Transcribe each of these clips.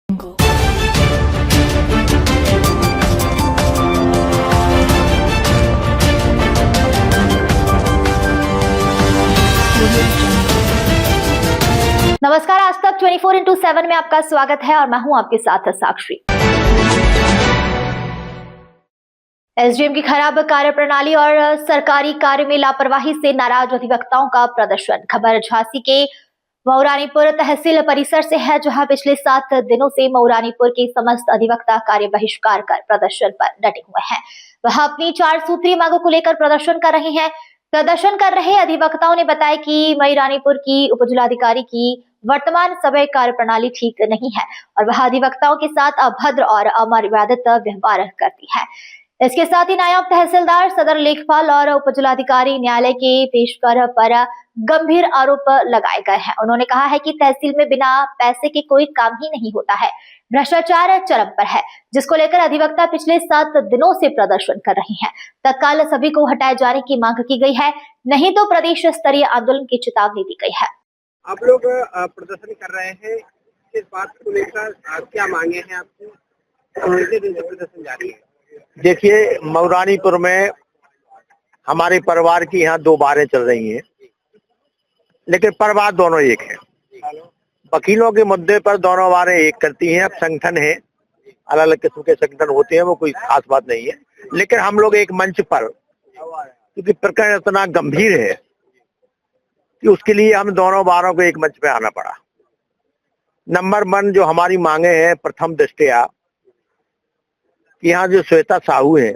नमस्कार, आज तक 24x7 में आपका स्वागत है और मैं हूं आपके साथ साक्षी। एसडीएम की खराब कार्यप्रणाली और सरकारी कार्य में लापरवाही से नाराज अधिवक्ताओं का प्रदर्शन। खबर झांसी के मऊरानीपुर तहसील परिसर से है, जहां पिछले 7 दिनों से मऊरानीपुर के समस्त अधिवक्ता कार्य बहिष्कार कर प्रदर्शन पर डटे हुए हैं। वह अपनी 4 सूत्रीय मांगों को लेकर प्रदर्शन कर रहे हैं। प्रदर्शन कर रहे अधिवक्ताओं ने बताया कि मऊरानीपुर की उपजिलाधिकारी की वर्तमान समय कार्यप्रणाली ठीक नहीं है और वह अधिवक्ताओं के साथ अभद्र और अमर्यादित व्यवहार करती है। इसके साथ ही नायब तहसीलदार, सदर लेखपाल और उपजिलाधिकारी न्यायालय के पेशकर पर गंभीर आरोप लगाए गए हैं। उन्होंने कहा है कि तहसील में बिना पैसे के कोई काम ही नहीं होता है, भ्रष्टाचार चरम पर है, जिसको लेकर अधिवक्ता पिछले 7 दिनों से प्रदर्शन कर रहे हैं। तत्काल सभी को हटाए जाने की मांग की गई है, नहीं तो प्रदेश स्तरीय आंदोलन की चेतावनी दी गई है। आप लोग प्रदर्शन कर रहे हैं, इस बात को लेकर क्या मांगे हैं आपकी? कितने दिन से प्रदर्शन जारी है? देखिए, मऊरानीपुर में हमारे परिवार की यहाँ 2 बारें चल रही हैं, लेकिन परिवार दोनों एक है। वकीलों के मुद्दे पर दोनों बारें एक करती हैं। अब संगठन है, अलग अलग किस्म के संगठन होते हैं, वो कोई खास बात नहीं है, लेकिन हम लोग एक मंच पर, क्योंकि प्रकरण इतना गंभीर है कि उसके लिए हम दोनों बारों को एक मंच पे आना पड़ा। नंबर 1 जो हमारी मांगे हैं, प्रथम दृष्टया कि यहाँ जो श्वेता साहू है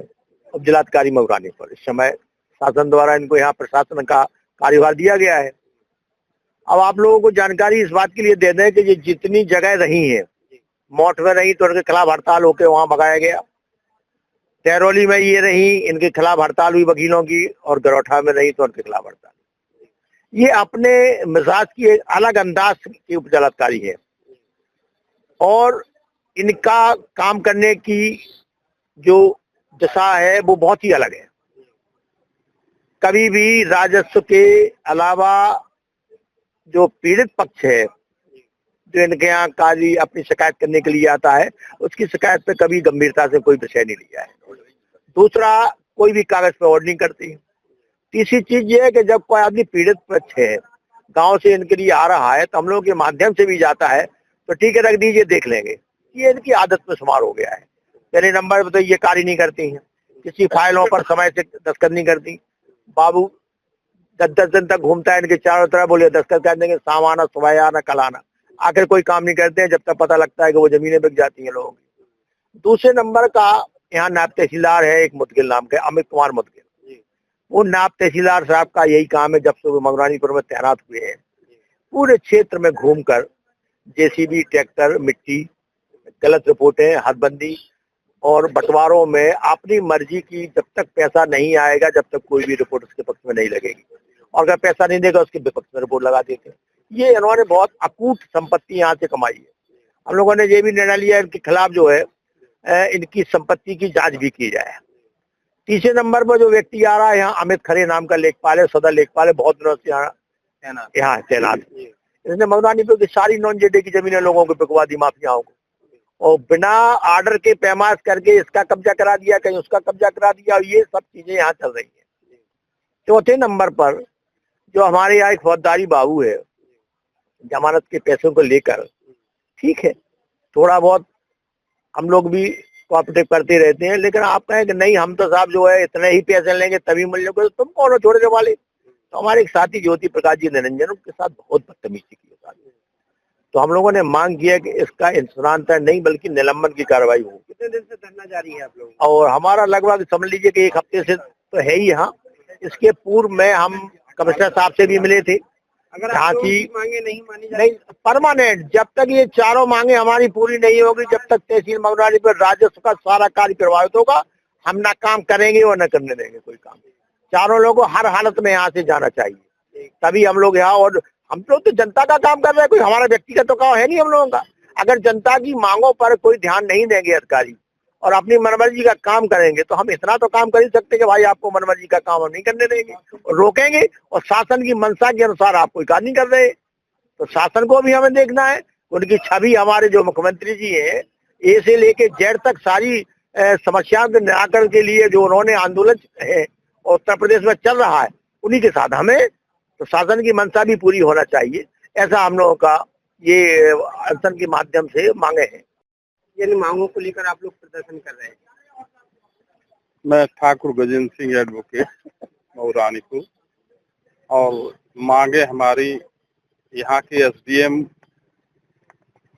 उपजिलाधिकारी मऊरानीपुर, इस समय शासन द्वारा इनको यहाँ प्रशासन का कार्यभार दिया गया है। अब आप लोगों को जानकारी इस बात के लिए दे दें कि ये जितनी जगह रही है, मोट में रही तो उनके खिलाफ हड़ताल होकर वहां भगाया गया, तैरोली में ये रही, इनके खिलाफ हड़ताल हुई वकीलों की, और गरौठा में रही तो उनके खिलाफ हड़ताल। ये अपने मिजाज की एक अलग अंदाज की उपजिलाधिकारी है और इनका काम करने की जो दिशा है वो बहुत ही अलग है। कभी भी राजस्व के अलावा जो पीड़ित पक्ष है, जो इनके यहाँ काजी अपनी शिकायत करने के लिए आता है, उसकी शिकायत पे कभी गंभीरता से कोई विषय नहीं लिया है। दूसरा, कोई भी कागज पे और नहीं करती। तीसरी चीज ये है कि जब कोई आदमी पीड़ित पक्ष है, गांव से इनके लिए आ रहा है, तो हम लोगों के माध्यम से भी जाता है, तो ठीक है रख दीजिए, देख लेंगे। ये इनकी आदत में शुमार हो गया है। पहले नंबर पर तो ये कार्य नहीं करती हैं, किसी फाइलों पर समय से दस्तखत नहीं करती। बाबू 10-10 दिन तक घूमता है इनके चारों तरफ, बोले दस्तखत कर देंगे, शाम आना, सुबह आना, कल आना, आखिर कोई काम नहीं करते हैं, जब तक पता लगता है कि वो जमीनें बिक जाती हैं लोगों की। दूसरे नंबर का यहाँ नायब तहसीलदार है, एक मुदगिल नाम के, अमित कुमार मुदगिल। वो नायब तहसीलदार साहब का यही काम है, जब से वो मऊरानीपुर में तैनात हुए हैं, पूरे क्षेत्र में घूमकर जेसीबी, ट्रैक्टर, मिट्टी, गलत रिपोर्टें, हदबंदी और बंटवारों में अपनी मर्जी की, जब तक पैसा नहीं आएगा, जब तक कोई भी रिपोर्ट उसके पक्ष में नहीं लगेगी, और अगर पैसा नहीं देगा उसके विपक्ष में रिपोर्ट लगा देते हैं। ये इन्होंने बहुत अकूट संपत्ति यहाँ से कमाई है। हम लोगों ने ये भी निर्णय लिया इनके खिलाफ जो है इनकी संपत्ति की जांच भी की जाए। तीसरे नंबर पर जो व्यक्ति आ रहा है यहाँ, अमित खरे नाम का लेखपाल है, सदर लेखपाल है, बहुत दिनों से यहाँ तैनात। इसने मऊरानीपुर की सारी नॉन जेडे की जमीनें लोगों को बिकवा दी, माफियाओं को, और बिना आर्डर के पैमाश करके इसका कब्जा करा दिया, कहीं उसका कब्जा करा दिया, और ये सब चीजें यहाँ चल रही है। चौथे नंबर पर जो हमारे यहाँ एक फौजदारी बाबू है, जमानत के पैसों को लेकर, ठीक है थोड़ा बहुत हम लोग भी कोऑपरेटिव करते रहते हैं, लेकिन आप कहें कि नहीं हम तो साहब जो है इतने ही पैसे लेंगे तभी मिल जाएगा, तो तुम कौन हो छोड़ने वाले? तो हमारे एक साथी ज्योति प्रकाश जी निरंजन, उनके साथ बहुत बदतमीजी की। तो हम लोगों ने मांग किया कि इसका स्थानांतरण नहीं बल्कि निलंबन की कार्रवाई हो। कितने दिन से धरना जारी है आप लोग? और हमारा लगभग समझ लीजिए कि 1 हफ्ते से तो है ही यहाँ। इसके पूर्व में हम कमिश्नर साहब से भी मिले थे। अगर आप लोगों की मांगे नहीं मानी जाए, नहीं परमानेंट, जब तक ये चारों मांगे हमारी पूरी नहीं होगी, जब तक तहसील मऊरानीपुर राजस्व का सारा कार्य प्रभावित होगा, हम ना काम करेंगे और न करने देंगे कोई काम। चारों लोगों को हर हालत में यहाँ से जाना चाहिए, तभी हम लोग यहाँ। और हम लोग तो जनता का काम कर रहे हैं, कोई हमारा व्यक्तिगत तो काम है नहीं हम लोगों का। अगर जनता की मांगों पर कोई ध्यान नहीं देंगे अधिकारी और अपनी मनमर्जी का काम करेंगे, तो हम इतना तो काम कर ही सकते कि भाई आपको मनमर्जी का काम हम नहीं करने देंगे, और रोकेंगे। और शासन की मंशा के अनुसार आप कोई कार्य नहीं कर रहे, तो शासन को भी हमें देखना है। उनकी छवि हमारे जो मुख्यमंत्री जी हैं, ए से लेके जेड तक सारी समस्याओं के निराकरण के लिए जो उन्होंने आंदोलन है उत्तर प्रदेश में चल रहा है, उन्हीं के साथ हमें तो शासन की मंशा भी पूरी होना चाहिए। ऐसा हम लोगों का ये अनशन के माध्यम से मांगे हैं। यानी मांगों को लेकर आप लोग प्रदर्शन कर रहे हैं। मैं ठाकुर गजेंद्र सिंह एडवोकेट मऊरानीपुर, और मांगे हमारी यहाँ के एसडीएम,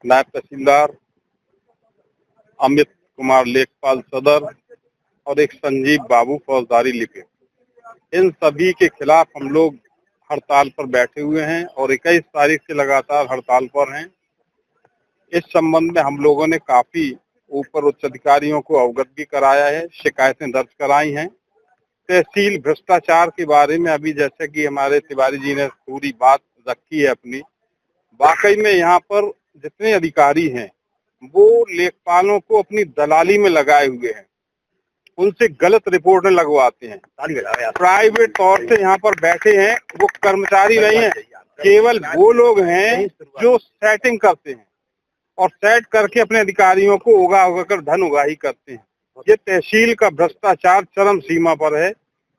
नायब तहसीलदार अमित कुमार लेखपाल सदर और एक संजीव बाबू फौजदारी लिपिक, इन सभी के खिलाफ हम लोग हड़ताल पर बैठे हुए हैं और 21 तारीख से लगातार हड़ताल पर हैं। इस संबंध में हम लोगों ने काफी ऊपर उच्च अधिकारियों को अवगत भी कराया है, शिकायतें दर्ज कराई हैं। तहसील भ्रष्टाचार के बारे में अभी जैसे कि हमारे तिवारी जी ने पूरी बात रखी है अपनी, वाकई में यहाँ पर जितने अधिकारी हैं वो लेखपालों को अपनी दलाली में लगाए हुए हैं, उनसे गलत रिपोर्टें लगवाते हैं, प्राइवेट तौर से यहाँ पर बैठे हैं। वो कर्मचारी नहीं है, केवल वो लोग हैं जो सेटिंग करते हैं और सेट करके अपने अधिकारियों को उगा कर धन उगाही करते हैं। ये तहसील का भ्रष्टाचार चरम सीमा पर है,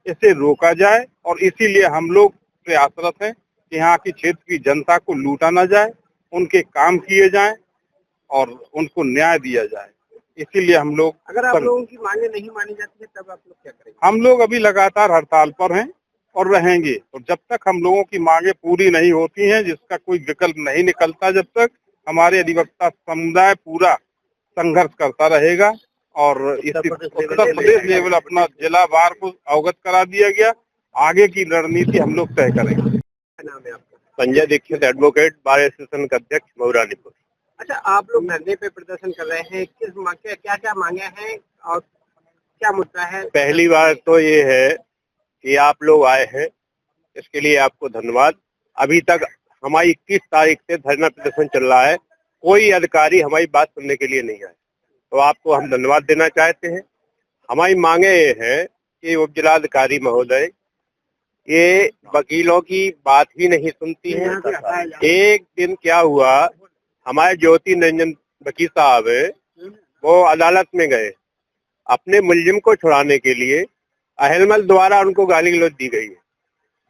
इसे रोका जाए और इसीलिए हम लोग प्रयासरत हैं कि यहाँ की क्षेत्र की जनता को लूटा न जाए, उनके काम किए जाएं और उनको न्याय दिया जाए। इसीलिए हम लोग, अगर आप लोगों की मांगे नहीं मानी जाती है तब आप लोग क्या करेंगे? हम लोग अभी लगातार हड़ताल पर हैं और रहेंगे, और जब तक हम लोगों की मांगे पूरी नहीं होती हैं, जिसका कोई विकल्प नहीं निकलता, जब तक हमारे अधिवक्ता समुदाय पूरा संघर्ष करता रहेगा। और उत्तर प्रदेश लेवल अपना जिला वार को अवगत करा दिया गया, आगे की रणनीति हम लोग तय करेंगे। क्या नाम है आपका? Sanjay Dixit advocate, bar association का अध्यक्ष मऊरानीपुर। अच्छा, आप लोग धरने पे प्रदर्शन कर रहे हैं, किस क्या क्या मांगे हैं और क्या मुद्दा है? पहली बार तो ये है कि आप लोग आए हैं, इसके लिए आपको धन्यवाद। अभी तक हमारी 21 तारीख से धरना प्रदर्शन चल रहा है, कोई अधिकारी हमारी बात सुनने के लिए नहीं आए, तो आपको हम धन्यवाद देना चाहते हैं। हमारी मांगे ये है कि उप जिलाधिकारी महोदय ये वकीलों की बात ही नहीं सुनती हैं। एक दिन क्या हुआ, हमारे ज्योति रंजन वकील साहब वो अदालत में गए, अपने मुलजिम को छुड़ाने के लिए अहलमल द्वारा उनको गाली गलौज दी गई है।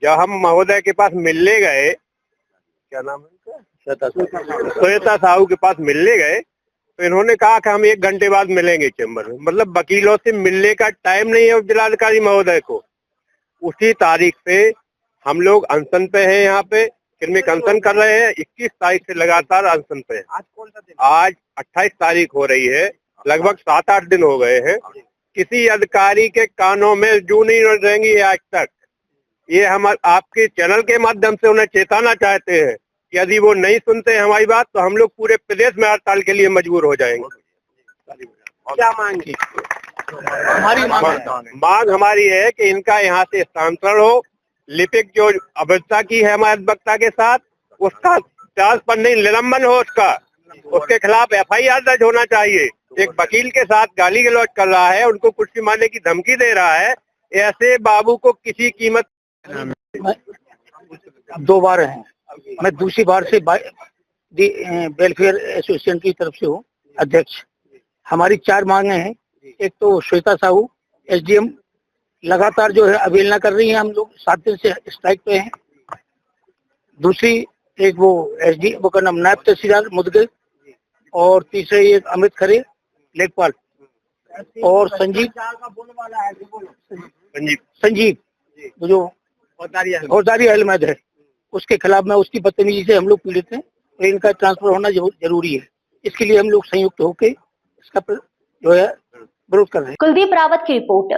जब हम महोदय के पास मिलने गए, क्या नाम है उनका, श्वेता साहू के पास मिलने गए, तो इन्होंने कहा कि हम 1 घंटे बाद मिलेंगे चैम्बर में। मतलब वकीलों से मिलने का टाइम नहीं है उप जिलाधिकारी महोदय को। उसी तारीख से हम लोग अनशन पे हैं, यहाँ पे किरमिक अनशन कर रहे हैं। 21 तारीख से लगातार अनशन पे है। आज कौन सा दिन? आज 28 तारीख हो रही है, लगभग 7-8 दिन हो गए हैं। किसी अधिकारी के कानों में जू नहीं रहेंगी आज तक। ये हम आपके चैनल के माध्यम से उन्हें चेताना चाहते हैं कि यदि वो नहीं सुनते हैं हमारी बात, तो हम लोग पूरे प्रदेश में हड़ताल के लिए मजबूर हो जाएंगे। क्या मांग? मांग हमारी है कि इनका यहाँ से स्थानांतरण हो। लिपिक जो अभद्रता की है हमारे अधिवक्ता के साथ, उसका 50 पर नहीं निलंबन हो, उसके खिलाफ FIR दर्ज होना चाहिए। एक वकील के साथ गाली गलौज कर रहा है, उनको कुर्सी मारने की धमकी दे रहा है, ऐसे बाबू को किसी कीमत। 2 बार है, मैं दूसरी बार से वेलफेयर एसोसिएशन की तरफ से हूँ अध्यक्ष। हमारी 4 मांगे हैं। एक तो श्वेता साहू SDM लगातार जो है अवहेलना कर रही है, हम लोग 7 दिन से स्ट्राइक पे हैं। दूसरी एक वो SDM वो का नाम नायब तहसीलदार मुदगल, और तीसरे एक अमित खरे लेखपाल, और संजीव जो फौजदारी अहलमद है, उसके खिलाफ में उसकी बदतमीजी से हम लोग पीड़ित हैं, तो इनका ट्रांसफर होना जरूरी है। इसके लिए हम लोग संयुक्त होकर इसका जो है विरोध कर रहे हैं। कुलदीप रावत की रिपोर्ट।